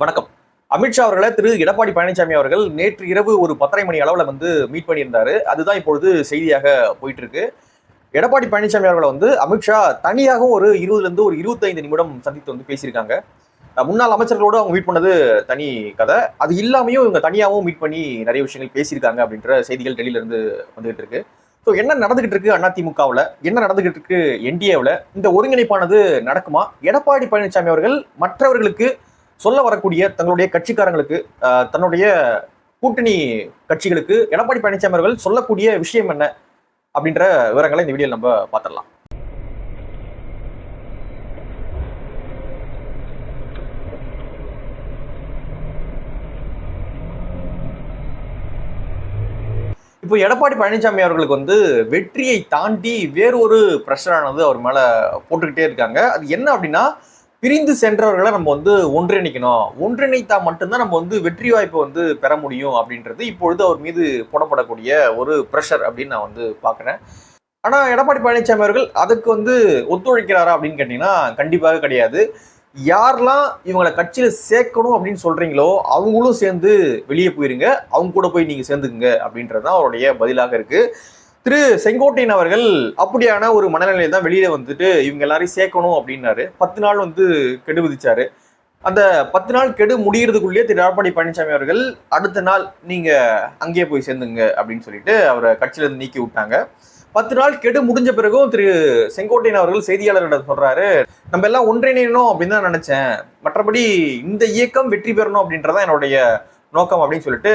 வணக்கம். அமித்ஷா அவர்களை திரு எடப்பாடி பழனிசாமி அவர்கள் நேற்று இரவு ஒரு 10:30 மணி அளவில் மீட் பண்ணியிருந்தாரு. அதுதான் இப்பொழுது செய்தியாக போயிட்டு இருக்கு. எடப்பாடி பழனிசாமி அவர்களை அமித்ஷா தனியாகவும் ஒரு 20ல ஒரு 25 நிமிடம் சந்தித்து பேசியிருக்காங்க. முன்னாள் அமைச்சர்களோடு அவங்க மீட் பண்ணது தனி கதை. அது இல்லாமையும் இவங்க தனியாகவும் மீட் பண்ணி நிறைய விஷயங்கள் பேசியிருக்காங்க அப்படின்ற செய்திகள் டெல்லியில இருந்து வந்துகிட்டு இருக்கு. ஸோ என்ன நடந்துகிட்டு இருக்கு அதிமுகவில், என்ன நடந்துகிட்டு இருக்கு என்டிஏவில், இந்த ஒருங்கிணைப்பானது நடக்குமா? எடப்பாடி பழனிசாமி அவர்கள் மற்றவர்களுக்கு சொல்ல வரக்கூடிய தங்களுடைய கட்சிக்காரங்களுக்கு, தன்னுடைய கூட்டணி கட்சிகளுக்கு எடப்பாடி பழனிசாமி அவர்கள் சொல்லக்கூடிய விஷயம் என்ன அப்படின்ற விவரங்களை இந்த வீடியோவில் நம்ம பார்த்துடலாம். இப்போ எடப்பாடி பழனிசாமி அவர்களுக்கு வெற்றியை தாண்டி வேறொரு பிரஷரானது அவர் மேல போட்டுக்கிட்டே இருக்காங்க. அது என்ன அப்படின்னா, பிரிந்து சென்றவர்களை நம்ம ஒன்றிணைக்கணும், ஒன்றிணைத்தா மட்டும்தான் நம்ம வெற்றி வாய்ப்பை பெற முடியும் அப்படின்றது இப்பொழுது அவர் மீது போடப்படக்கூடிய ஒரு ப்ரெஷர் அப்படின்னு நான் பார்க்குறேன். ஆனா எடப்பாடி பழனிசாமி அவர்கள் அதுக்கு ஒத்துழைக்கிறாரா அப்படின்னு கேட்டீங்கன்னா கண்டிப்பாக கிடையாது. யாரெல்லாம் இவங்களை கட்சியில சேர்க்கணும் அப்படின்னு சொல்றீங்களோ அவங்களும் சேர்ந்து வெளியே போயிருங்க, அவங்க கூட போய் நீங்க சேர்ந்துக்குங்க அப்படின்றதுதான் அவருடைய பதிலாக இருக்கு. திரு செங்கோட்டையன் அவர்கள் அப்படியான ஒரு மனநிலையில தான் வெளியில இவங்க எல்லாரையும் சேர்க்கணும் அப்படின்னாரு. 10 நாள் கெடு விதிச்சாரு. அந்த 10 நாள் கெடு முடியறதுக்குள்ளேயே திரு எடப்பாடி பழனிசாமி அவர்கள் அடுத்த நாள் நீங்க அங்கேயே போய் சேர்ந்துங்க அப்படின்னு சொல்லிட்டு அவரை கட்சியில இருந்து நீக்கி விட்டாங்க. 10 நாள் கெடு முடிஞ்ச பிறகும் திரு செங்கோட்டையன் அவர்கள் செய்தியாளர்களிடம் சொல்றாரு, நம்ம எல்லாம் ஒன்றிணையணும் அப்படின்னு தான் நினைச்சேன், மற்றபடி இந்த இயக்கம் வெற்றி பெறணும் அப்படின்றதான் என்னுடைய நோக்கம் அப்படின்னு சொல்லிட்டு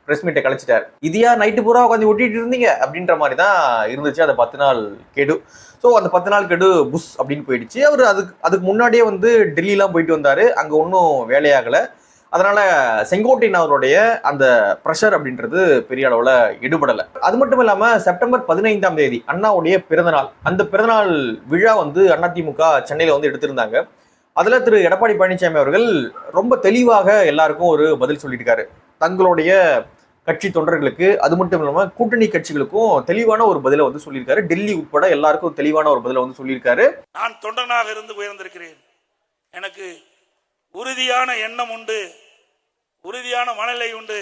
பிரஸ் மீட்டை கழிச்சிட்டார். இதையா நைட்டு பூரா உட்காந்து ஒட்டிட்டு இருந்தீங்க அப்படின்ற மாதிரி தான் இருந்துச்சு அந்த 10 நாள் கெடு. ஸோ அந்த 10 நாள் கெடு புஷ் அப்படின்னு போயிடுச்சு. அவர் அதுக்கு முன்னாடியே டெல்லிலாம் போயிட்டு வந்தாரு, அங்க ஒன்றும் வேலையாகலை. அதனால செங்கோட்டையன் அவருடைய அந்த ப்ரெஷர் அப்படின்றது பெரிய அளவுல எடுபடலை. அது மட்டும் இல்லாம செப்டம்பர் 15ஆம் தேதி அண்ணாவுடைய பிறந்தநாள், அந்த பிறந்தநாள் விழா அதிமுக சென்னையில எடுத்திருந்தாங்க. அதுல திரு எடப்பாடி பழனிசாமி அவர்கள் ரொம்ப தெளிவாக எல்லாருக்கும் ஒரு பதில் சொல்லியிருக்காரு. தங்களுடைய கட்சி தொண்டர்களுக்கு, அது மட்டும் இல்லாம கூட்டணி கட்சிகளுக்கும் தெளிவான ஒரு பதிலை சொல்லியிருக்காரு. டெல்லி உட்பட எல்லாருக்கும் தெளிவான ஒரு பதிலை சொல்லியிருக்காரு. நான் தொண்டனாக இருந்து உயர்ந்திருக்கிறேன், எனக்கு உறுதியான எண்ணம் உண்டு, உறுதியான மனநிலை உண்டு,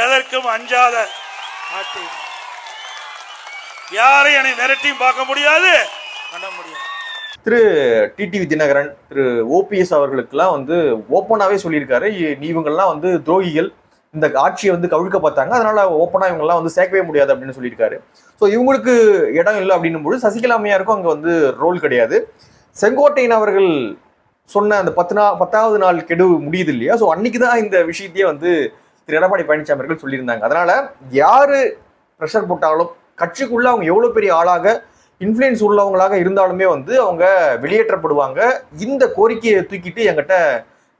எதற்கும் அஞ்சாத மாட்டேன், யாரையும் என்னை மிரட்டியும் பார்க்க முடியாது, பண்ண முடியாது. திரு டிடிவி தினகரன், திரு ஓபிஎஸ் அவர்களுக்கெல்லாம் ஓப்பனாவே சொல்லியிருக்காரு, இவங்கெல்லாம் துரோகிகள், இந்த ஆட்சியை கவிழ்க்க பார்த்தாங்க, அதனால ஓப்பனா இவங்கெல்லாம் சேர்க்கவே முடியாது அப்படின்னு சொல்லியிருக்காரு. ஸோ இவங்களுக்கு இடம் இல்லை அப்படின்னும் போது சசிகலா அம்மையாருக்கும் அங்கே ரோல் கிடையாது. செங்கோட்டையன் அவர்கள் சொன்ன அந்த 10வது நாள் கெடு முடியுது இல்லையா, ஸோ அன்னைக்கு தான் இந்த விஷயத்தையே திரு எடப்பாடி பழனிசாமி அவர்கள் சொல்லியிருந்தாங்க. அதனால யாரு ப்ரெஷர் போட்டாலும், கட்சிக்குள்ள அவங்க எவ்வளவு பெரிய ஆளாக இன்ஃப்ளூயன்ஸ் உள்ளவங்களாக இருந்தாலுமே அவங்க வெளியேற்றப்படுவாங்க. இந்த கோரிக்கையை தூக்கிட்டு என்கிட்ட,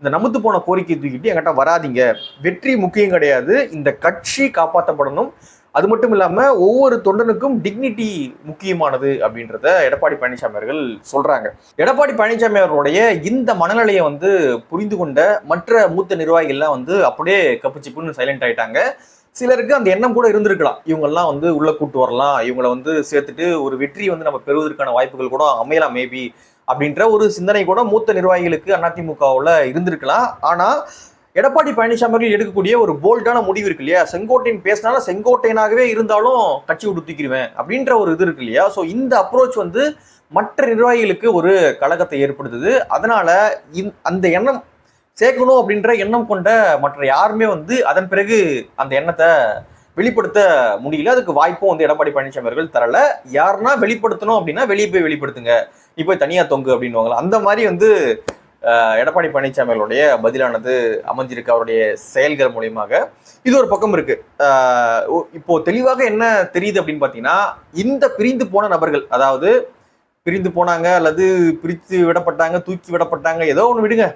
இந்த நமுத்து போன கோரிக்கையை தூக்கிட்டு என்கிட்ட வராதிங்க, வெற்றி முக்கியம் கிடையாது, இந்த கட்சி காப்பாற்றப்படணும், அது மட்டும் இல்லாம ஒவ்வொரு தொண்டனுக்கும் டிக்னிட்டி முக்கியமானது அப்படின்றத எடப்பாடி பழனிசாமி அவர்கள் சொல்றாங்க. எடப்பாடி பழனிசாமி அவர்களுடைய இந்த மனநிலையை புரிந்து கொண்ட மற்ற மூத்த நிர்வாகிகள்லாம் அப்படியே கப்புச்சிப்புன்னு சைலண்ட் ஆயிட்டாங்க. சிலருக்கு அந்த எண்ணம் கூட இருந்திருக்கலாம், இவங்கெல்லாம் உள்ள கூட்டு வரலாம், இவங்களை சேர்த்துட்டு ஒரு வெற்றி நம்ம பெறுவதற்கான வாய்ப்புகள் கூட அமையலாம் மேபி அப்படின்ற ஒரு சிந்தனை கூட மூத்த நிர்வாகிகளுக்கு அதிமுகவில் இருந்திருக்கலாம். ஆனா எடப்பாடி பழனிசாமி அவர்கள் எடுக்கக்கூடிய ஒரு போல்டான முடிவு இருக்கு இல்லையா, செங்கோட்டையன் பேசினாலும் செங்கோட்டையனாகவே இருந்தாலும் கட்சி விட்டு தூக்கிடுவேன் அப்படின்ற ஒரு இது இருக்கு இல்லையா. ஸோ இந்த அப்ரோச் மற்ற நிர்வாகிகளுக்கு ஒரு கலக்கத்தை ஏற்படுத்துது. அதனால அந்த எண்ணம் சேர்க்கணும் அப்படின்ற எண்ணம் கொண்ட மற்ற யாருமே அதன் பிறகு அந்த எண்ணத்தை வெளிப்படுத்த முடியல. அதுக்கு வாய்ப்பும் எடப்பாடி பழனிசாமி அவர்கள் தரல. யாருன்னா வெளிப்படுத்தணும் அப்படின்னா வெளியே போய் வெளிப்படுத்துங்க, நீ போய் தனியா தொங்கு அப்படின்னுவாங்களா, அந்த மாதிரி எடப்பாடி பழனிசாமி அவர்களுடைய பதிலானது அமைஞ்சிருக்கு அவருடைய செயல்கள் மூலியமாக. இது ஒரு பக்கம் இருக்கு. இப்போ தெளிவாக என்ன தெரியுது அப்படின்னு பாத்தீங்கன்னா, இந்த பிரிந்து போன நபர்கள், அதாவது பிரிந்து போனாங்க அல்லது பிரித்து விடப்பட்டாங்க, தூக்கி விடப்பட்டாங்க, ஏதோ ஒன்று விடுங்க,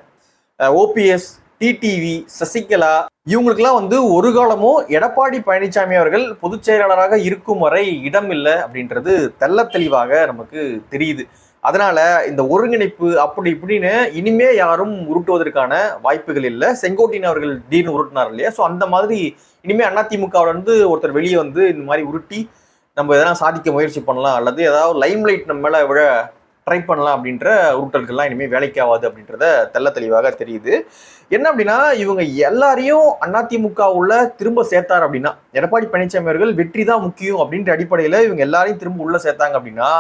ஓபிஎஸ், டிடிவி, சசிகலா, இவங்களுக்கெல்லாம் ஒரு காலமும் எடப்பாடி பழனிசாமி அவர்கள் பொதுச் செயலாளராக இருக்கும் வரை இடம் இல்லை அப்படின்றது தெள்ள தெளிவாக நமக்கு தெரியுது. அதனால இந்த ஒருங்கிணைப்பு அப்படி இப்படின்னு இனிமே யாரும் உருட்டுவதற்கான வாய்ப்புகள் இல்லை. செங்கோட்டையன் அவர்கள் திடீர்னு உருட்டினார் இல்லையா, ஸோ அந்த மாதிரி இனிமே அதிமுகவிலிருந்து ஒருத்தர் வெளியே இந்த மாதிரி உருட்டி நம்ம எதனா சாதிக்க முயற்சி பண்ணலாம், அல்லது ஏதாவது லைம்லைட் நம்ம மேல விழ ட்ரை பண்ணலாம் அப்படின்ற உருட்டல்கள்லாம் இனிமேல் வேலைக்கு ஆகாது அப்படின்றத தெள்ள தெளிவாக தெரியுது. என்ன அப்படின்னா, இவங்க எல்லாரையும் அதிமுக உள்ள திரும்ப சேர்த்தார் அப்படின்னா, எடப்பாடி பழனிசாமி அவர்கள் வெற்றி தான் முக்கியம் அப்படின்ற அடிப்படையில் இவங்க எல்லாரையும் திரும்ப உள்ள சேர்த்தாங்க அப்படின்னா,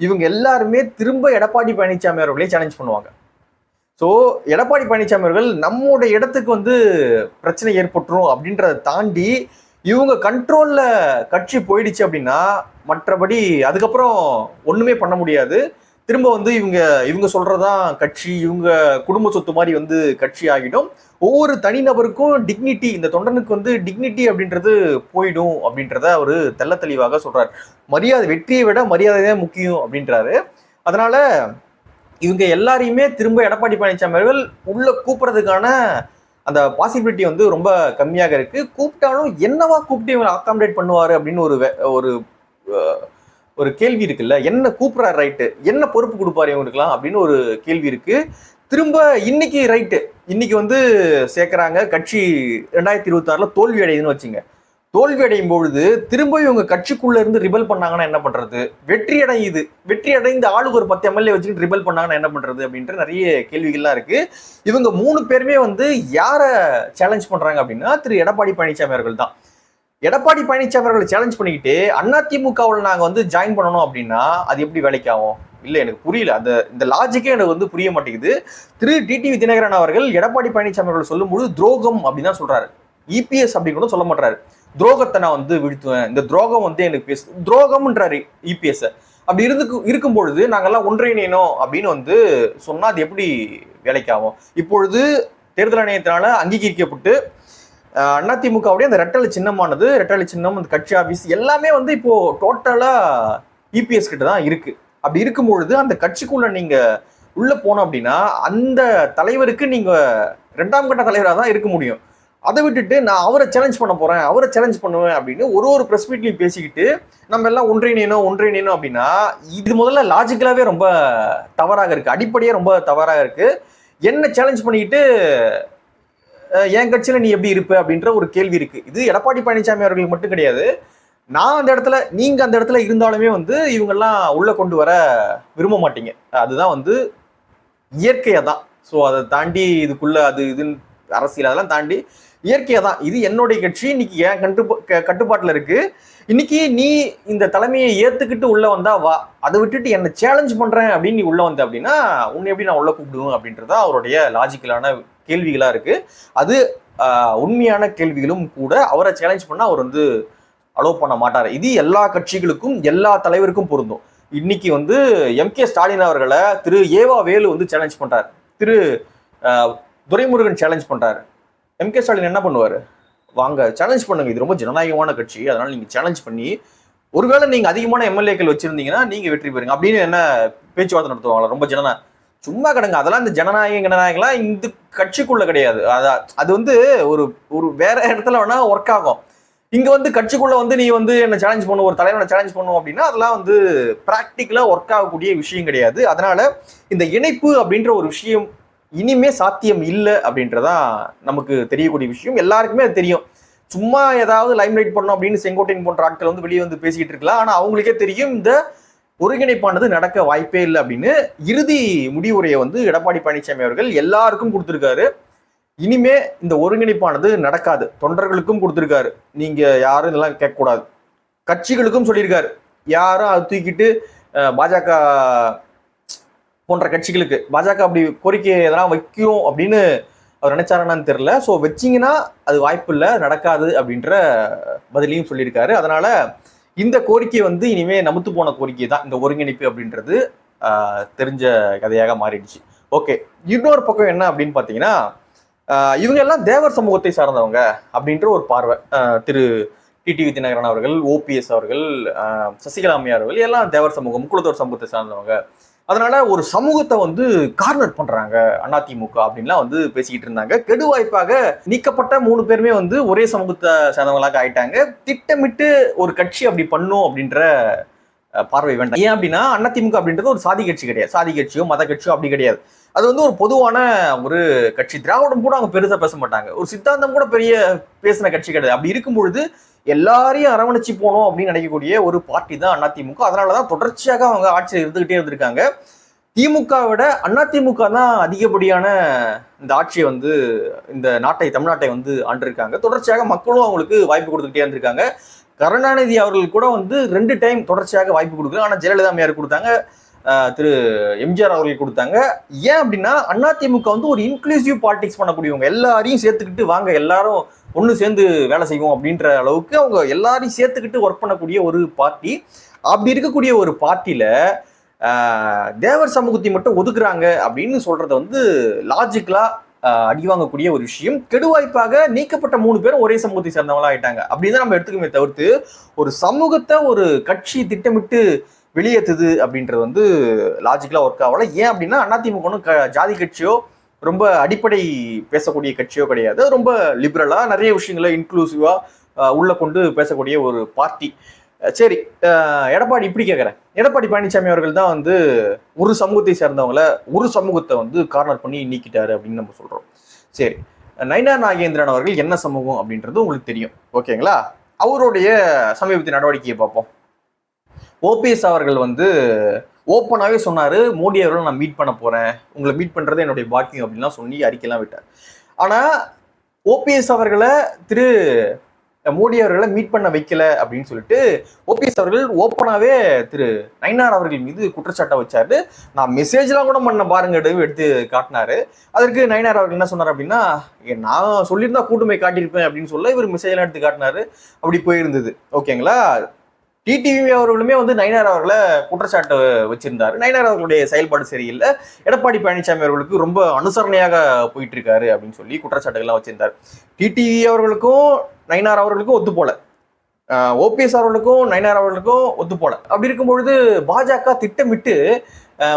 இவங்க எல்லாருமே திரும்ப எடப்பாடி பழனிசாமி அவர்களே சேலஞ்ச் பண்ணுவாங்க. ஸோ எடப்பாடி பழனிசாமி அவர்கள் நம்முடைய இடத்துக்கு வந்து பிரச்சனை ஏற்பட்டுரும் அப்படின்றத தாண்டி இவங்க கண்ட்ரோல்ல கட்சி போயிடுச்சு அப்படின்னா மற்றபடி அதுக்கப்புறம் ஒண்ணுமே பண்ண முடியாது. திரும்ப வந்து இவங்க சொல்றதான் கட்சி, இவங்க குடும்ப சொத்து மாதிரி வந்து கட்சி ஆகிடும். ஒவ்வொரு தனிநபருக்கும் டிக்னிட்டி, இந்த தொண்டனுக்கு வந்து டிக்னிட்டி அப்படின்றது போயிடும் அப்படின்றத அவரு தெள்ள தெளிவாக சொல்றாரு. மரியாதை, வெற்றியை விட மரியாதை தான் முக்கியம் அப்படின்றாரு. அதனால இவங்க எல்லாரையுமே திரும்ப எடப்பாடி பழனிசாமி அவர்கள் உள்ள கூப்பிடுறதுக்கான அந்த பாசிபிலிட்டி வந்து ரொம்ப கம்மியாக இருக்கு. கூப்பிட்டாலும் என்னவா கூப்பிட்டு இவங்களை அகாமடேட் பண்ணுவாரு அப்படின்னு ஒரு ஒரு கேள்வி இருக்குல்ல. என்ன கூப்பிடுறாரு ரைட்டு, என்ன பொறுப்பு கொடுப்பாரு இவங்களுக்குலாம் அப்படின்னு ஒரு கேள்வி இருக்கு. திரும்ப இன்னைக்கு ரைட்டு, இன்னைக்கு வந்து சேர்க்கிறாங்க, கட்சி 2026 தோல்வி அடையுதுன்னு வச்சுங்க. தோல்வி அடையும் பொழுது திரும்ப இவங்க கட்சிக்குள்ள இருந்து ரிபல் பண்ணாங்கன்னா என்ன பண்றது? வெற்றி அடைந்த ஆளுக்கு ஒரு 10 எம்எல்ஏ வச்சுக்கிட்டு ரிபல் பண்ணாங்கன்னா என்ன பண்றது அப்படின்ற நிறைய கேள்விகள்லாம் இருக்கு. இவங்க 3 பேருமே வந்து யார சேலஞ்ச் பண்றாங்க அப்படின்னா திரு எடப்பாடி பழனிசாமி அவர்கள் தான். எடப்பாடி பழனிசாமி அவர்களை சேலஞ்ச் பண்ணிக்கிட்டு அதிமுகவில் நாங்க வந்து ஜாயின் பண்ணணும் அப்படின்னா அது எப்படி வேலைக்கு ஆகும்? இல்ல, எனக்கு புரியல. இந்த லாஜிக்கே எனக்கு வந்து புரிய மாட்டேங்குது. திரு டிடிவி தினகரன் அவர்கள் எடப்பாடி பழனிசாமி அவர்கள் சொல்லும்போது துரோகம் அப்படின்னு தான் சொல்றாரு. இபிஎஸ் அப்படின்னு கூட சொல்ல மாட்டாரு. துரோகத்தை நான் வந்து வீழ்த்துவேன், இந்த துரோகம் வந்து எனக்கு துரோகம்ன்றாரு இபிஎஸ். அப்படி இருக்கும்பொழுது நாங்கெல்லாம் ஒன்றிணையணும் அப்படின்னு வந்து சொன்னா அது எப்படி வேலைக்கு ஆகும்? இப்பொழுது தேர்தல் ஆணையத்தினால அங்கீகரிக்கப்பட்டு அதிமுகவுடைய அந்த ரெட்டலை சின்னம், அந்த கட்சி ஆபீஸ் எல்லாமே வந்து இப்போ டோட்டலா இபிஎஸ் கிட்ட தான் இருக்கு. அப்படி இருக்கும்பொழுது அந்த கட்சிக்குள்ள நீங்க உள்ள போனோம் அப்படின்னா அந்த தலைவருக்கு நீங்க 2ஆம் கட்ட தலைவராக தான் இருக்க முடியும். அதை விட்டுட்டு நான் அவரை சேலஞ்ச் பண்ண போறேன், அவரை சேலஞ்ச் பண்ணுவேன் அப்படின்னு ஒரு பிரஸ் மீட்லையும் பேசிக்கிட்டு நம்ம எல்லாம் ஒன்றிணையணும் அப்படின்னா இது முதல்ல லாஜிக்கலாவே ரொம்ப தவறாக இருக்கு. அடிப்படையே ரொம்ப தவறாக இருக்கு. என்ன சேலஞ்ச் பண்ணிக்கிட்டு என் கட்சியில நீ எப்படி இருப்ப அப்படின்ற ஒரு கேள்வி இருக்கு. இது எடப்பாடி பழனிசாமி அவர்களுக்கு மட்டும் கிடையாது. நான் அந்த இடத்துல, நீங்க அந்த இடத்துல இருந்தாலுமே வந்து இவங்கெல்லாம் உள்ள கொண்டு வர விரும்ப மாட்டீங்க. அதுதான் வந்து இயற்கையா தான். ஸோ அதை தாண்டி இதுக்குள்ள அது இதுன்னு அரசியல் அதெல்லாம் தாண்டி இயற்கையா தான். இது என்னுடைய கட்சி, இன்னைக்கு என் கட்டுப்பாட்டுல இருக்கு. இன்னைக்கு நீ இந்த தலைமையை ஏத்துக்கிட்டு உள்ள வந்தா வா, அதை விட்டுட்டு என்ன சேலஞ்ச் பண்றேன் அப்படின்னு நீ உள்ள வந்த அப்படின்னா உன்னை எப்படி நான் உள்ள கூப்பிடுவேன் அப்படின்றதா அவருடைய லாஜிக்கலான கேள்விகளா இருக்கு. அது உண்மையான கேள்விகளும் கூட. அவரை சேலஞ்ச் பண்ணா அவர் வந்து அலோவ் பண்ண மாட்டாரு. இது எல்லா கட்சிகளுக்கும் எல்லா தலைவருக்கும் பொருந்தும். இன்னைக்கு வந்து எம்.கே. ஸ்டாலின் அவர்களை திரு ஏவா வேலு வந்து சேலஞ்ச் பண்றாரு, திரு துரைமுருகன் சேலஞ்ச் பண்றாரு. எம்.கே. ஸ்டாலின் என்ன பண்ணுவாரு? வாங்க சேலஞ்ச் பண்ணுங்க, இது ரொம்ப ஜனநாயகமான கட்சி, அதனால நீங்க சேலஞ்ச் பண்ணி ஒருவேளை நீங்க அதிகமான எம்எல்ஏக்கள் வச்சிருந்தீங்கன்னா நீங்க வெற்றி பெறுங்க அப்படின்னு என்ன பேச்சுவார்த்தை நடத்துவாங்களா? ரொம்ப சும்மா கிடங்க. அதெல்லாம் இந்த ஜனநாயகம்லாம் இந்த கட்சிக்குள்ள கிடையாது. அது வந்து ஒரு வேற இடத்துல வேணா ஒர்க் ஆகும். இங்க வந்து கட்சிக்குள்ள வந்து நீ வந்து என்ன சேலஞ்ச் பண்ணும், ஒரு தலைவனை சேலஞ்ச் பண்ணும் அப்படின்னா அதெல்லாம் வந்து பிராக்டிக்கலா ஒர்க் ஆகக்கூடிய விஷயம் கிடையாது. அதனால இந்த இணைப்பு அப்படின்ற ஒரு விஷயம் இனிமே சாத்தியம் இல்லை அப்படின்றதான் நமக்கு தெரியக்கூடிய விஷயம். எல்லாருக்குமே அது தெரியும். சும்மா ஏதாவது லைம்லைட் பண்ணோம் அப்படின்னு செங்கோட்டையன் போன்ற ஆட்கள் வந்து வெளியே வந்து பேசிக்கிட்டு இருக்கலாம். ஆனா அவங்களுக்கே தெரியும் இந்த ஒருங்கிணைப்பானது நடக்க வாய்ப்பே இல்லை அப்படின்னு. இறுதி முடிவுரையை வந்து எடப்பாடி பழனிசாமி அவர்கள் எல்லாருக்கும் கொடுத்திருக்காரு. இனிமே இந்த ஒருங்கிணைப்பானது நடக்காது, தொண்டர்களுக்கும் கொடுத்திருக்காரு. நீங்க யாரும் இதெல்லாம் கேட்கக்கூடாது. கட்சிகளுக்கும் சொல்லியிருக்காரு, யாரும் அது தூக்கிட்டு பாஜக போன்ற கட்சிகளுக்கு பாஜக அப்படி கோரிக்கை எதனா வைக்கும் அப்படின்னு அவர் நினைச்சாருன்னு தெரியல. ஸோ வச்சிங்கன்னா அது வாய்ப்பு இல்லை, நடக்காது அப்படின்ற பதிலையும் சொல்லியிருக்காரு. அதனால இந்த கோரிக்கை வந்து இனிமே நமுத்து போன கோரிக்கை தான் இந்த ஒருங்கிணைப்பு அப்படின்றது தெரிஞ்ச கதையாக மாறிடுச்சு. ஓகே, இன்னொரு பக்கம் என்ன அப்படின்னு பார்த்தீங்கன்னா, இவங்க எல்லாம் தேவர் சமூகத்தை சார்ந்தவங்க அப்படின்ற ஒரு பார்வை. திரு டிடிவி தினகரன் அவர்கள், ஓபிஎஸ் அவர்கள், சசிகலா அம்மையார் அவர்கள் எல்லாம் தேவர் சமூகம், முக்குளத்தோர் சமூகத்தை சார்ந்தவங்க. அதனால ஒரு சமூகத்தை வந்து கார்னர் பண்றாங்க அதிமுக அப்படின்லாம் வந்து பேசிக்கிட்டு இருந்தாங்க. கெடுவாய்ப்பாக நீக்கப்பட்ட 3 பேருமே வந்து ஒரே சமூகத்தை சேர்ந்தவங்களாக ஆயிட்டாங்க. திட்டமிட்டு ஒரு கட்சி அப்படி பண்ணும் அப்படின்ற பார்வை வேண்டாம். ஏன் அப்படின்னா அதிமுக அப்படின்றது ஒரு சாதி கட்சி கிடையாது, சாதி கட்சியோ மத கட்சியோ அப்படி கிடையாது. அது வந்து ஒரு பொதுவான ஒரு கட்சி. திராவிடம் கூட அவங்க பெருசா பேச மாட்டாங்க, ஒரு சித்தாந்தம் கூட பெரிய பேசின கட்சி கிடையாது. அப்படி இருக்கும்பொழுது எல்லாரையும் அரவணைச்சு போகணும் அப்படின்னு நினைக்கக்கூடிய ஒரு பார்ட்டி தான் அதிமுக. அதனாலதான் தொடர்ச்சியாக அவங்க ஆட்சியில் இருந்துகிட்டே இருந்திருக்காங்க. திமுக விட அதிமுக தான் அதிகப்படியான இந்த ஆட்சியை வந்து இந்த தமிழ்நாட்டை வந்து ஆண்டிருக்காங்க. தொடர்ச்சியாக மக்களும் அவங்களுக்கு வாய்ப்பு கொடுத்துக்கிட்டே இருந்திருக்காங்க. கருணாநிதி அவர்கள் கூட வந்து 2 டைம் தொடர்ச்சியாக வாய்ப்பு கொடுக்கல. ஆனா ஜெயலலிதா அம்மையார் கொடுத்தாங்க, திரு எம்ஜிஆர் அவர்கள் கொடுத்தாங்க. ஏன் அப்படின்னா அதிமுக வந்து ஒரு இன்க்ளூசிவ் பாலிடிக்ஸ் பண்ணக்கூடியவங்க, எல்லாரையும் சேர்த்துக்கிட்டு வாங்க எல்லாரும் ஒன்று சேர்ந்து வேலை செய்வோம் அப்படின்ற அளவுக்கு அவங்க எல்லாரையும் சேர்த்துக்கிட்டு ஒர்க் பண்ணக்கூடிய ஒரு பார்ட்டி. அப்படி இருக்கக்கூடிய ஒரு பார்ட்டியில தேவர் சமூகத்தை மட்டும் ஒதுக்குறாங்க அப்படின்னு சொல்றத வந்து லாஜிக்கலா அடிவாங்கக்கூடிய ஒரு விஷயம். கெடுவாய்ப்பாக நீக்கப்பட்ட 3 பேரும் ஒரே சமூகத்தை சேர்ந்தவங்களா ஆயிட்டாங்க அப்படின்னு நம்ம எடுத்துக்கமே தவிர்த்து, ஒரு சமூகத்தை ஒரு கட்சி திட்டமிட்டு வெளியேற்றுது அப்படின்றது வந்து லாஜிக்கலா ஒர்க் ஆகல. ஏன் அப்படின்னா அதிமுக ஒன்றும் ஜாதி கட்சியோ ரொம்ப அடிப்படை பேசக்கூடிய கட்சியோ கிடையாது. ரொம்ப லிபரலா நிறைய விஷயங்களை இன்க்ளூசிவா உள்ள கொண்டு பேசக்கூடிய ஒரு பார்ட்டி. சரி, எடப்பாடி இப்படி கேட்குறேன், எடப்பாடி பழனிசாமி அவர்கள் தான் வந்து ஒரு சமூகத்தை சேர்ந்தவங்கள ஒரு சமூகத்தை வந்து கார்னர் பண்ணி நீக்கிட்டாரு அப்படின்னு நம்ம சொல்றோம். சரி, நயினார் நாகேந்திரன் அவர்கள் என்ன சமூகம் அப்படின்றது உங்களுக்கு தெரியும், ஓகேங்களா? அவருடைய சமீபத்திய நடவடிக்கையை பார்ப்போம். ஓபிஎஸ் அவர்கள் வந்து ஓப்பனாகவே சொன்னாரு, மோடி அவர்கள் நான் மீட் பண்ண போறேன், உங்களை மீட் பண்றது என்னுடைய பாக்கியம் அப்படின்லாம் சொல்லி அறிக்கையெல்லாம் விட்டார். ஆனா ஓபிஎஸ் அவர்களை மோடி அவர்களை மீட் பண்ண வைக்கல அப்படின்னு சொல்லிட்டு ஓபிஎஸ் அவர்கள் ஓப்பனாவே திரு நயினார் அவர்கள் மீது குற்றச்சாட்டை வச்சாரு. நான் மெசேஜ்லாம் கூட பண்ண பாருங்க எடுத்து காட்டினாரு. அதற்கு நயினார் அவர்கள் என்ன சொன்னார் அப்படின்னா, நான் சொல்லியிருந்தா கூட்டுமை காட்டியிருப்பேன் அப்படின்னு சொல்ல இவர் மெசேஜ்லாம் எடுத்து காட்டினாரு. அப்படி போயிருந்தது, ஓகேங்களா? டிடிவி அவர்களுமே வந்து நயினார் அவர்களை குற்றச்சாட்டு வச்சிருந்தாரு. நயினார் அவர்களுடைய செயல்பாடு சரியில்லை, எடப்பாடி பழனிசாமி அவர்களுக்கு ரொம்ப அனுசரணையாக போயிட்டு இருக்காரு அப்படின்னு சொல்லி குற்றச்சாட்டுகள்லாம் வச்சிருந்தார். டிடிவி அவர்களுக்கும் நயினார் அவர்களுக்கும் ஒத்து போல, ஓபிஎஸ் அவர்களுக்கும் நயினார் அவர்களுக்கும் ஒத்து போல. அப்படி இருக்கும் பொழுது பாஜக திட்டமிட்டு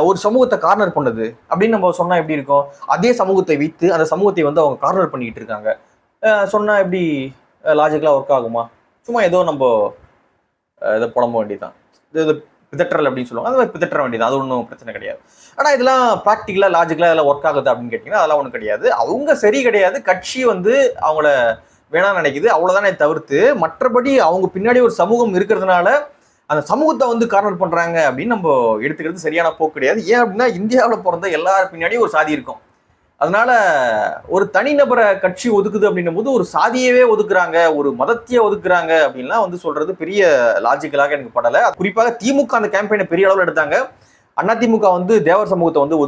ஒரு சமூகத்தை கார்னர் பண்ணது அப்படின்னு நம்ம சொன்னா எப்படி இருக்கும்? அதே சமூகத்தை வைத்து அந்த சமூகத்தை வந்து அவங்க கார்னர் பண்ணிக்கிட்டு இருக்காங்க சொன்னா எப்படி லாஜிக்கலா ஒர்க் ஆகுமா? சும்மா ஏதோ நம்ம இதை புலம்ப வேண்டியதுதான், இது பிதற்றல் அப்படின்னு சொல்லுவாங்க, அது மாதிரி பிதற்ற வேண்டியது, அது ஒன்றும் பிரச்சனை கிடையாது. ஆனால் இதெல்லாம் ப்ராக்டிக்கலா லாஜிக்கலா இதெல்லாம் ஒர்க் ஆகுது அப்படின்னு கேட்டிங்கன்னா அதெல்லாம் ஒன்றும் கிடையாது. அவங்க சரி கிடையாது, கட்சி வந்து அவங்கள வேணாம் நினைக்குது, அவ்வளவுதானே தவிர்த்து மற்றபடி அவங்க பின்னாடி ஒரு சமூகம் இருக்கிறதுனால அந்த சமூகத்தை வந்து கார்னர் பண்றாங்க அப்படின்னு நம்ம எடுத்துக்கிறது சரியான போக்கு கிடையாது. ஏன் அப்படின்னா இந்தியாவில் பிறந்த எல்லாரும் பின்னாடியும் ஒரு சாதி இருக்கும். அதனால ஒரு தனிநபரை கட்சி ஒதுக்குது அப்படின்னும் போது ஒரு சாதியவே ஒதுக்குறாங்க, ஒரு மதத்தையே ஒதுக்குறாங்க அப்படின்லாம் வந்து சொல்றது பெரிய லாஜிக்கலாக எனக்கு படலை. குறிப்பாக திமுக அந்த கேம்பெயினை பெரிய அளவில் எடுத்தாங்க. அதிமுக வந்து தேவர் சமூகத்தை வந்து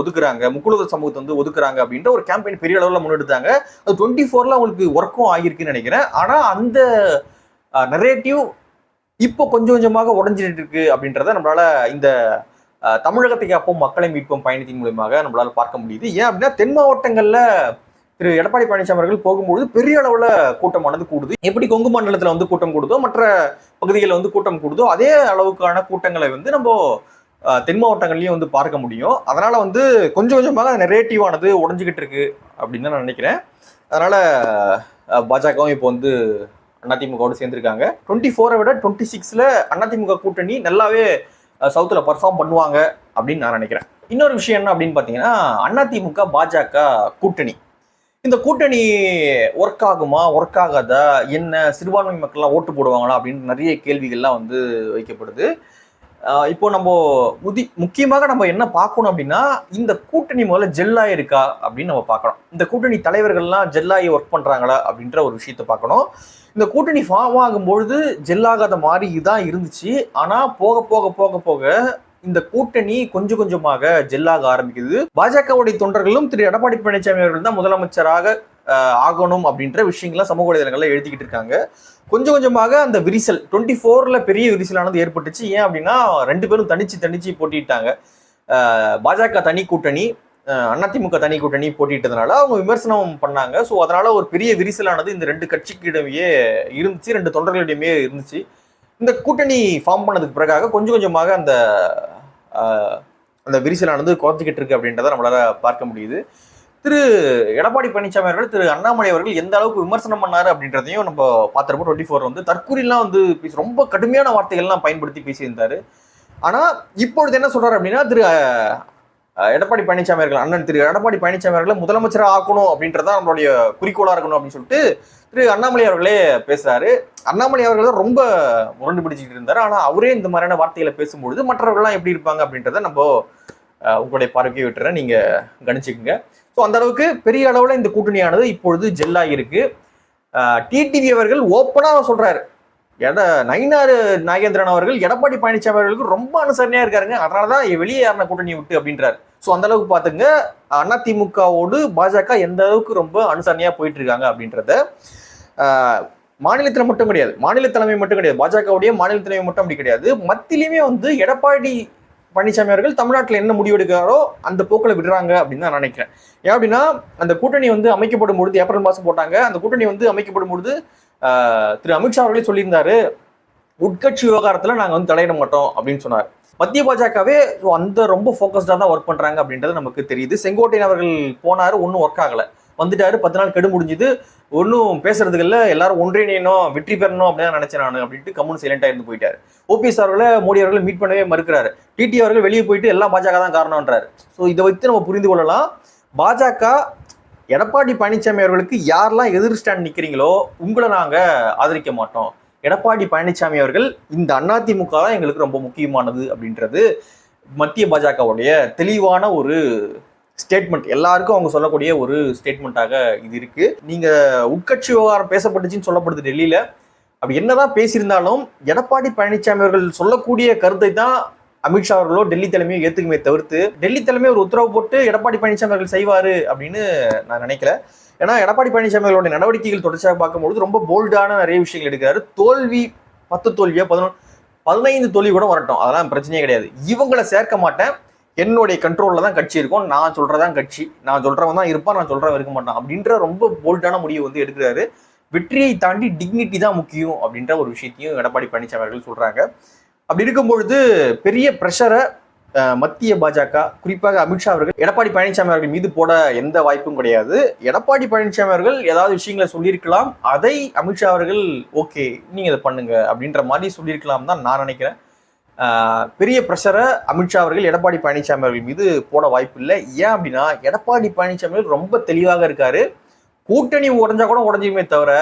ஒதுக்குறாங்க, முக்குழுவர் சமூகத்தை வந்து ஒதுக்குறாங்க அப்படின்ற ஒரு கேம்பெயின் பெரிய அளவில் முன்னெடுத்தாங்க. அது 24ல அவங்களுக்கு ஒர்க்கும் ஆகியிருக்குன்னு நினைக்கிறேன். ஆனா அந்த நரேட்டிவ் இப்போ கொஞ்சம் கொஞ்சமாக உடஞ்சிட்டு இருக்கு அப்படின்றத நம்மளால இந்த தமிழகத்தை காப்போம் மக்களை மீட்போம் பயணத்தின் மூலமாக நம்மளால பார்க்க முடியுது. ஏன் அப்படின்னா தென் மாவட்டங்கள்ல திரு எடப்பாடி பழனிசாமி அவர்கள் போகும்போது பெரிய அளவுல கூட்டமானது கூடுது. எப்படி கொங்கு மண்டலத்துல வந்து கூட்டம் கூடுதோ, மற்ற பகுதிகளில் வந்து கூட்டம் கூடுதோ, அதே அளவுக்கான கூட்டங்களை வந்து நம்ம தென் மாவட்டங்கள்லயும் வந்து பார்க்க முடியும். அதனால வந்து கொஞ்சம் கொஞ்சமாக நெரேட்டிவ் ஆனது உடஞ்சிக்கிட்டு இருக்கு அப்படின்னு தான் நான் நினைக்கிறேன். அதனால பாஜகவும் இப்போ வந்து அதிமுகவோடு சேர்ந்திருக்காங்க. 24 விட 26ல அதிமுக கூட்டணி நல்லாவே சவுத்தில் பர்ஃபார்ம் பண்ணுவாங்க அப்படின்னு நான் நினைக்கிறேன். இன்னொரு விஷயம் என்ன அப்படின்னு பார்த்தீங்கன்னா, அதிமுக பாஜக கூட்டணி, இந்த கூட்டணி ஒர்க் ஆகுமா ஒர்க் ஆகாதா, என்ன சிறுபான்மை மக்கள்லாம் ஓட்டு போடுவாங்களா அப்படின்னு நிறைய கேள்விகள்லாம் வந்து வைக்கப்படுது. இப்போ நம்ம முக்கியமாக நம்ம என்ன பார்க்கணும் அப்படின்னா, இந்த கூட்டணி முதல்ல ஜெல்லாகி இருக்கா அப்படின்னு நம்ம பார்க்கணும். இந்த கூட்டணி தலைவர்கள்லாம் ஜெல்லாகி ஒர்க் பண்றாங்களா அப்படின்ற ஒரு விஷயத்த பார்க்கணும். இந்த கூட்டணி ஃபார்ம் ஆகும்பொழுது ஜெல்லாகாத மாதிரி தான் இருந்துச்சு. ஆனா போக போக போக போக இந்த கூட்டணி கொஞ்சம் கொஞ்சமாக ஜெல்லாக ஆரம்பிக்குது. பாஜகவுடைய தொண்டர்களும் திரு எடப்பாடி பழனிசாமி அவர்கள் தான் முதலமைச்சராக ஆகணும் அப்படின்ற விஷயங்கள்லாம் சமூக வலைதளங்கள்ல எழுதிக்கிட்டு இருக்காங்க. கொஞ்சம் கொஞ்சமாக அந்த விரிசல் 24ல பெரிய விரிசலானது ஏற்பட்டுச்சு. ஏன் அப்படின்னா 2 பேரும் தனிச்சு போட்டிட்டாங்க. பாஜக தனி கூட்டணி, அதிமுக தனி கூட்டணி போட்டிட்டதுனால அவங்க விமர்சனம் பண்ணாங்க. ஸோ அதனால ஒரு பெரிய விரிசலானது இந்த 2 கட்சிக்கிடமே இருந்துச்சு, 2 தொண்டர்களிடமே இருந்துச்சு. இந்த கூட்டணி ஃபார்ம் பண்ணதுக்கு பிறகாக கொஞ்சம் கொஞ்சமாக அந்த விரிசலானது குறைஞ்சிக்கிட்டு இருக்கு அப்படின்றத நம்மளால பார்க்க முடியுது. திரு எடப்பாடி பழனிசாமி அவர்கள் திரு அண்ணாமலை அவர்கள் எந்த அளவுக்கு விமர்சனம் பண்ணாரு அப்படின்றதையும் நம்ம பார்த்துருப்போம். 24 வந்து தற்கூரிலாம் வந்து ரொம்ப கடுமையான வார்த்தைகள்லாம் பயன்படுத்தி பேசியிருந்தாரு. ஆனா இப்பொழுது என்ன சொல்றாரு அப்படின்னா, திரு எடப்பாடி பழனிசாமி அவர்கள், அண்ணன் திரு எடப்பாடி பழனிசாமி அவர்களை முதலமைச்சராக ஆக்கணும் அப்படின்றதான் நம்மளுடைய குறிக்கோளா இருக்கணும் அப்படின்னு சொல்லிட்டு திரு அண்ணாமலை அவர்களே பேசுறாரு. அண்ணாமலை அவர்கள் தான் ரொம்ப முரண்டு பிடிச்சிட்டு இருந்தாரு. ஆனா அவரே இந்த மாதிரியான வார்த்தைகளை பேசும்பொழுது மற்றவர்கள்லாம் எப்படி இருப்பாங்க அப்படின்றத நம்ம உங்களுடைய பார்வையை விட்டுறேன், நீங்க கணிச்சுக்குங்க. ஸோ அந்த அளவுக்கு பெரிய அளவுல இந்த கூட்டணியானது இப்பொழுது ஜெல்லாகி இருக்கு. டிடிவி அவர்கள் ஓப்பனா சொல்றாரு, நயினார் நாகேந்திரன் அவர்கள் எடப்பாடி பழனிசாமி அவர்களுக்கு ரொம்ப அனுசரணையா இருக்காருங்க, அதனாலதான் வெளியே யாருன கூட்டணி விட்டு அப்படின்றாரு. ஸோ அந்த அளவுக்கு பாத்துங்க அதிமுகவோடு பாஜக எந்த அளவுக்கு ரொம்ப அனுசரணையா போயிட்டு இருக்காங்க அப்படின்றத மாநிலத்தில் மட்டும் கிடையாது, மாநில தலைமை மட்டும் கிடையாது, பாஜகவுடைய மாநில தலைமை மட்டும் அப்படி கிடையாது, மத்தியிலுமே வந்து எடப்பாடி பழனிசாமி அவர்கள் தமிழ்நாட்டில் என்ன முடிவெடுக்கிறாரோ அந்த போக்கில் விடுறாங்க அப்படின்னு தான் நினைக்கிறேன். ஏன் அப்படின்னா அந்த கூட்டணி வந்து அமைக்கப்படும் பொழுது ஏப்ரல் மாதம் போட்டாங்க. அந்த கூட்டணி வந்து அமைக்கப்படும் பொழுது திரு அமித்ஷா அவர்களே சொல்லியிருந்தாரு, உட்கட்சி விவகாரத்தில் நாங்கள் வந்து தலையிட மாட்டோம் அப்படின்னு சொன்னார். மத்திய பாஜகவே அந்த ரொம்ப ஃபோக்கஸ்டாக தான் ஒர்க் பண்ணுறாங்க அப்படின்றது நமக்கு தெரியுது. செங்கோட்டையன் அவர்கள் போனார், ஒன்றும் ஒர்க் ஆகலை, வந்துட்டாரு, 10 நாள் கெடு முடிஞ்சுது, ஒன்றும் பேசுறதுக்கு இல்லை, எல்லாரும் ஒன்றிணையணும் வெற்றி பெறணும் அப்படின்னு நினைச்சேன் நான் அப்படின்ட்டு கம்முன்னு சைலண்டாக இருந்து போயிட்டாரு. ஓபிஎஸ் அவர்களை மோடி அவர்கள் மீட் பண்ணவே மறுக்கிறாரு. டிடி அவர்கள் வெளியே போயிட்டு எல்லாம் பாஜக தான் காரணம்ன்றாரு. ஸோ இதை வைத்து நம்ம புரிந்து கொள்ளலாம், பாஜக எடப்பாடி பழனிசாமி அவர்களுக்கு யாரெல்லாம் எதிர் ஸ்டாண்ட் நிற்கிறீங்களோ உங்களை நாங்கள் ஆதரிக்க மாட்டோம், எடப்பாடி பழனிசாமி அவர்கள் இந்த அதிமுக தான் எங்களுக்கு ரொம்ப முக்கியமானது அப்படின்றது மத்திய பாஜகவுடைய தெளிவான ஒரு ஸ்டேட்மெண்ட், எல்லாருக்கும் அவங்க சொல்லக்கூடிய ஒரு ஸ்டேட்மெண்ட்டாக இது இருக்கு. நீங்க உட்கட்சி விவகாரம் பேசப்பட்டுச்சுன்னு சொல்லப்படுது டெல்லியில. அப்படி என்னதான் பேசியிருந்தாலும் எடப்பாடி பழனிசாமி அவர்கள் சொல்லக்கூடிய கருத்தை தான் அமித்ஷா அவர்களோ டெல்லி தலைமையோ ஏத்துக்குமே தவிர்த்து டெல்லி தலைமை ஒரு உத்தரவு போட்டு எடப்பாடி பழனிசாமி அவர்கள் செய்வாரு அப்படின்னு நான் நினைக்கல. ஏன்னா எடப்பாடி பழனிசாமி அவர்களுடைய நடவடிக்கைகள் தொடர்ச்சியாக பார்க்கும்போது ரொம்ப போல்டான நிறைய விஷயங்கள் எடுக்கிறாரு. தோல்வி 10 தோல்வியோ 15 தோல்வி கூட வரட்டும், அதெல்லாம் பிரச்சனையே கிடையாது, இவங்களை சேர்க்க மாட்டேன், என்னுடைய கண்ட்ரோல்ல தான் கட்சி இருக்கும், நான் சொல்றதான் கட்சி, நான் சொல்றவன் தான் இருப்பான், நான் சொல்றவன் இருக்க மாட்டான் அப்படின்ற ரொம்ப போல்டான முடிவு வந்து எடுக்கிறாரு. வெற்றியை தாண்டி டிக்னிட்டி தான் முக்கியம் அப்படின்ற ஒரு விஷயத்தையும் எடப்பாடி பழனிசாமி அவர்கள் சொல்றாங்க. அப்படி இருக்கும்பொழுது பெரிய பிரஷரை மத்திய பாஜக குறிப்பாக அமித்ஷா அவர்கள் எடப்பாடி பழனிசாமி அவர்கள் மீது போட எந்த வாய்ப்பும் கிடையாது. எடப்பாடி பழனிசாமி அவர்கள் ஏதாவது விஷயங்களை சொல்லியிருக்கலாம், அதை அமித்ஷா அவர்கள் ஓகே நீங்க இதை பண்ணுங்க அப்படின்ற மாதிரி சொல்லியிருக்கலாம் தான் நான் நினைக்கிறேன். பெரிய பிரஷரை அமித்ஷா அவர்கள் எடப்பாடி பழனிசாமி அவர்கள் மீது போட வாய்ப்பு இல்லை. ஏன் அப்படின்னா எடப்பாடி பழனிசாமி அவர்கள் ரொம்ப தெளிவாக இருக்காரு, கூட்டணி உடஞ்சா கூட உடஞ்சுமே தவிர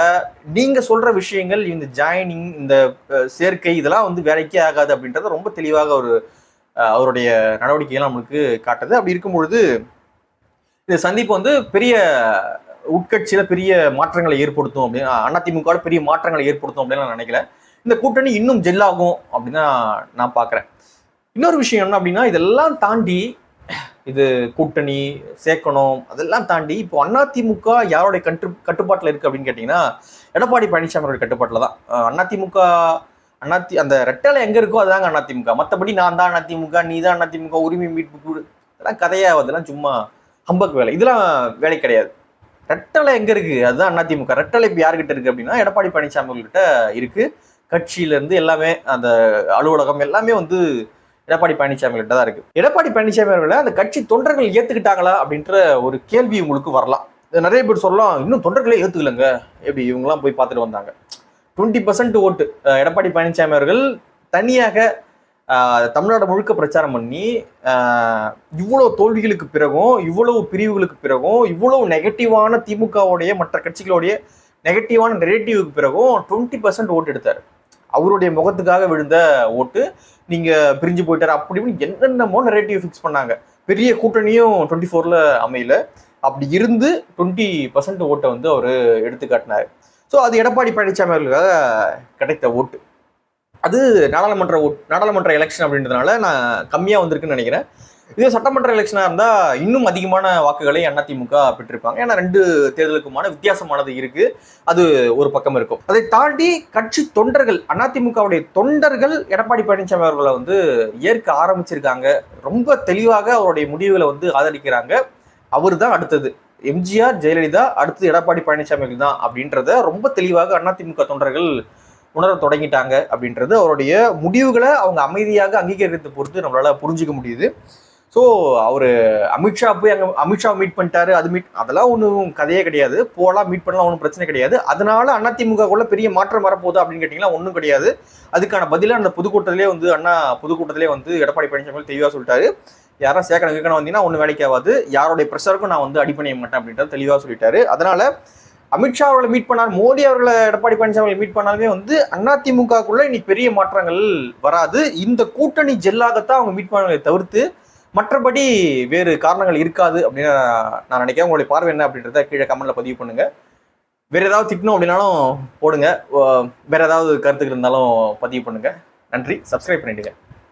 நீங்க சொல்ற விஷயங்கள் இந்த ஜாயினிங் இந்த சேர்க்கை இதெல்லாம் வந்து வேலைக்கே ஆகாது அப்படின்றத ரொம்ப தெளிவாக ஒரு அவருடைய நடவடிக்கைகள் நம்மளுக்கு காட்டுது. அப்படி இருக்கும்பொழுது இந்த சந்திப்பு வந்து பெரிய உட்கட்சியில பெரிய மாற்றங்களை ஏற்படுத்தும் அப்படின்னு அதிமுக பெரிய மாற்றங்களை ஏற்படுத்தும் அப்படின்னு நான் நினைக்கல. இந்த கூட்டணி இன்னும் ஜெல்லாகும் அப்படின்னு நான் பார்க்குறேன். இன்னொரு விஷயம் என்ன அப்படின்னா இதெல்லாம் தாண்டி இது கூட்டணி சேர்க்கணும் அதெல்லாம் தாண்டி இப்போ அதிமுக யாருடைய கட்டுப்பாட்டில் இருக்கு அப்படின்னு கேட்டிங்கன்னா எடப்பாடி பழனிசாமி அவருடைய கட்டுப்பாட்டில் தான். அதிமுக அந்த ரெட்டலை எங்கே இருக்கோ அதுதாங்க அதிமுக. மற்றபடி நான் தான் அதிமுக, நீ தான் அதிமுக, உரிமை மீட்பு குழு, இதெல்லாம் கதையாக அதெல்லாம் சும்மா ஹம்பக் வேலை, இதெல்லாம் வேலை கிடையாது. ரெட்டலை எங்கே இருக்குது அதுதான் அதிமுக. ரெட்டலை இப்போ யார்கிட்ட இருக்குது அப்படின்னா எடப்பாடி பழனிசாமி அவர்கிட்ட இருக்குது. கட்சியிலேருந்து எல்லாமே அந்த அலுவலகம் எல்லாமே வந்து எடப்பாடி பழனிசாமி கிட்ட தான் இருக்கு. எடப்பாடி பழனிசாமி அவர்களை அந்த கட்சி தொண்டர்கள் ஏத்துக்கிட்டாங்களா அப்படின்ற ஒரு கேள்வி உங்களுக்கு வரலாம். நிறைய பேர் சொல்லலாம் இன்னும் தொண்டர்களே ஏத்துக்கலங்க, எப்படி இவங்கெல்லாம் போய் பார்த்துட்டு வந்தாங்க. 20% ஓட்டு எடப்பாடி பழனிசாமி அவர்கள் தனியாக தமிழ்நாடு முழுக்க பிரச்சாரம் பண்ணி இவ்வளவு தோல்விகளுக்கு பிறகும் இவ்வளவு பிரிவுகளுக்கு பிறகும் இவ்வளவு நெகட்டிவான திமுகவுடைய மற்ற கட்சிகளுடைய நெகட்டிவான நெரேட்டிவுக்கு பிறகும் 20% ஓட்டு எடுத்தார். அவருடைய முகத்துக்காக விழுந்த ஓட்டு, நீங்க பிரிஞ்சு போயிட்டாரு அப்படி என்னென்னமோ நெரேட்டிவ் ஃபிக்ஸ் பண்ணாங்க. பெரிய கூட்டணியும் 24ல அமையல. அப்படி இருந்து 20% ஓட்டை வந்து அவர் எடுத்து காட்டினாரு. ஸோ அது எடப்பாடி பழனிசாமி அவர்களுக்காக கிடைத்த ஓட்டு. அது நாடாளுமன்ற எலெக்ஷன் அப்படின்றதுனால நான் கம்மியாக வந்திருக்குன்னு நினைக்கிறேன். இதே சட்டமன்ற எலெக்ஷனாக இருந்தால் இன்னும் அதிகமான வாக்குகளை அதிமுக பெற்றிருப்பாங்க. ஏன்னா 2 தேர்தலுக்குமான வித்தியாசமானது இருக்கு, அது ஒரு பக்கம் இருக்கும். அதை தாண்டி கட்சி தொண்டர்கள் அதிமுகவுடைய தொண்டர்கள் எடப்பாடி பழனிசாமி அவர்களை வந்து ஏற்க ஆரம்பிச்சிருக்காங்க. ரொம்ப தெளிவாக அவருடைய முடிவுகளை வந்து ஆதரிக்கிறாங்க. அவர் தான் அடுத்தது, எம்ஜிஆர் ஜெயலலிதா அடுத்தது எடப்பாடி பழனிசாமி தான் அப்படின்றத ரொம்ப தெளிவாக அதிமுக தொண்டர்கள் உணர தொடங்கிட்டாங்க. அப்படின்றது அவருடைய முடிவுகளை அவங்க அமைதியாக அங்கீகரித்து பொறுத்து நம்மளால புரிஞ்சுக்க முடியுது. ஸோ அவர் அமித்ஷா போய் அமித்ஷா மீட் பண்ணிட்டாரு, அதெல்லாம் ஒன்றும் கதையே கிடையாது. போகலாம் மீட் பண்ணலாம், ஒன்றும் பிரச்சனை கிடையாது. அதனால அதிமுகக்குள்ள பெரிய மாற்றம் வரப்போகுது அப்படின்னு கேட்டிங்கன்னா ஒன்றும் கிடையாது. அதுக்கான பதிலாக அந்த பொதுக்கூட்டத்திலே வந்து பொதுக்கூட்டத்திலே வந்து எடப்பாடி பழனிசாமி தெளிவாக சொல்லிட்டாரு, யாரும் சேர்க்கணும் வந்தீங்கன்னா ஒன்றும் வேலைக்கு ஆகாது, யாருடைய ப்ரெஷருக்கும் நான் வந்து அடிப்பணிய மாட்டேன் அப்படின்றது தெளிவாக சொல்லிட்டாரு. அதனால அமித்ஷா அவர்களை மீட் பண்ணார், மோடி அவர்களை எடப்பாடி பழனிசாமி மீட் பண்ணாலுமே வந்து அதிமுகக்குள்ள இன்னைக்கு பெரிய மாற்றங்கள் வராது. இந்த கூட்டணி ஜெல்லாகத்தான் அவங்க மீட் பண்ணதை தவிர்த்து மற்றபடி வேறு காரணங்கள் இருக்காது அப்படின்னு நான் நினைக்கிறேன். உங்களுடைய பார்வை என்ன அப்படின்றத கீழே கமெண்ட்ல பதிவு பண்ணுங்க. வேற ஏதாவது திட்டணும் அப்படின்னாலும் போடுங்க. வேற ஏதாவது கருத்துக்கள் இருந்தாலும் பதிவு பண்ணுங்க. நன்றி. சப்ஸ்கிரைப் பண்ணிடுங்க.